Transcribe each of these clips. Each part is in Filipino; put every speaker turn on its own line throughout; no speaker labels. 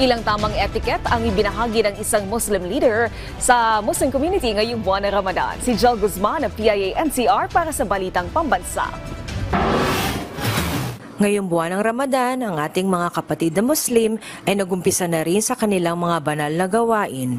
Ilang tamang etiquette ang ibinahagi ng isang Muslim leader sa Muslim community ngayong buwan ng Ramadan. Si Jel Guzman ng PIA-NCR para sa Balitang Pambansa.
Ngayong buwan ng Ramadan, ang ating mga kapatid na Muslim ay nagumpisa na rin sa kanilang mga banal na gawain.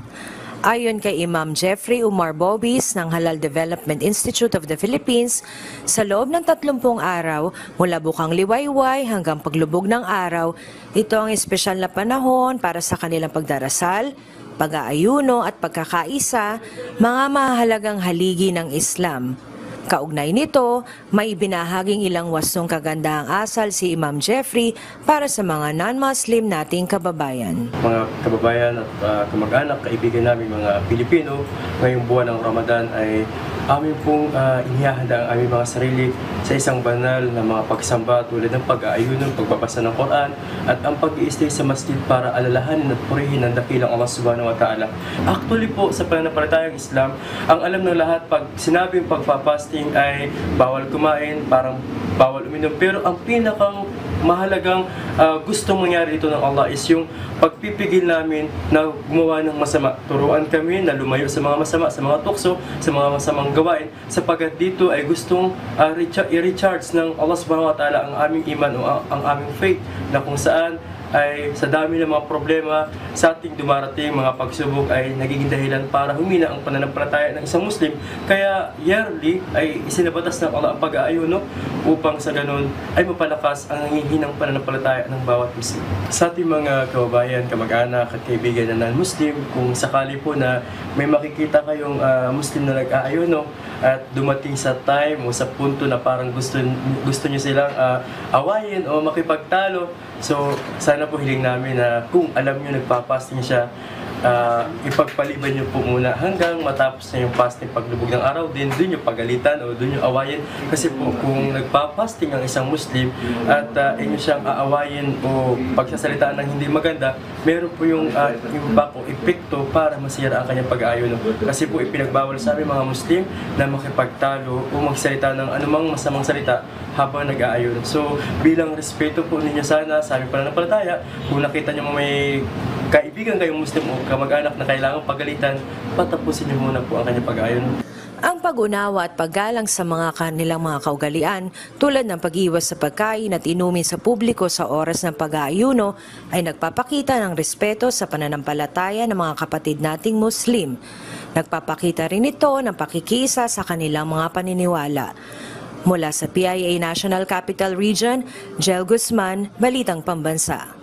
Ayon kay Imam Jeffrey Umar Bobis ng Halal Development Institute of the Philippines, sa loob ng 30 araw mula bukang liwayway hanggang paglubog ng araw, ito ang espesyal na panahon para sa kanilang pagdarasal, pag-aayuno at pagkakaisa, mga mahalagang haligi ng Islam. Kaugnay nito, may ibinahaging ilang wastong kagandahang asal si Imam Jeffrey para sa mga non-Muslim nating kababayan.
Mga kababayan at kamag-anak, kaibigan namin mga Pilipino, ngayong buwan ng Ramadan ay amin pong inihahanda ang aming mga sarili sa isang banal na mga pagsamba tulad ng pag-aayuno, pagbabasa ng Quran at ang pag-i-stay sa masjid para alalahanin at purihin ang dakilang Allah Subhanahu wa Ta'ala. Actually po, sa pananampalatayang Islam, ang alam ng lahat, pag sinabing pagpapasting ay bawal kumain, parang bawal uminom, pero ang pinakang mahalagang gustong mangyari dito ng Allah is yung pagpipigil namin na gumawa ng masama. Turuan kami na lumayo sa mga masama, sa mga tukso, sa mga masamang gawain, sapagkat dito ay gustong i-recharge ng Allah Subhanahu wa Ta'ala ang aming iman o ang aming faith, na kung saan ay sa dami ng mga problema sa ating dumarating mga pagsubok ay nagiging dahilan para humina ang pananampalataya ng isang Muslim. Kaya yearly ay isinabatas ng Allah ang pag-aayuno upang sa ganun ay mapalakas ang nangihinang pananampalataya ng bawat Muslim. Sa ating mga kababayan, kamag-anak at kaibigan na non-Muslim, kung sakali po na may makikita kayong Muslim na nag-aayuno at dumating sa time o sa punto na parang gusto nyo silang awayin o makipagtalo, so sana po hiling namin na kung alam nyo nagpa-fasting siya, ipagpaliban nyo po muna hanggang matapos na yung fasting. Paglubog ng araw din, doon yung pagalitan o doon yung awayin. Kasi po kung nagpa-fasting ang isang Muslim at inyo siyang aawayin o pagsasalitaan ng hindi maganda, meron po yung impact o epekto para masira ang kanyang pag-aayon. Kasi po ipinagbawal sa amin mga Muslim na makipagtalo o magsalita ng anumang masamang salita habang nag-aayon. So bilang respeto po ninyo sana sa aming pananampalataya, kung nakita nyo may kaibigan kayong Muslim o kamag-anak na kailangang pagalitan, patapusin niyo muna po ang kanyang pag-aayon.
Ang pag-unawa at paggalang sa mga kanilang mga kaugalian tulad ng pag-iwas sa pagkain at inumin sa publiko sa oras ng pag-aayuno ay nagpapakita ng respeto sa pananampalataya ng mga kapatid nating Muslim. Nagpapakita rin ito ng pakikisa sa kanilang mga paniniwala. Mula sa PIA National Capital Region, Jel Guzman, Balitang Pambansa.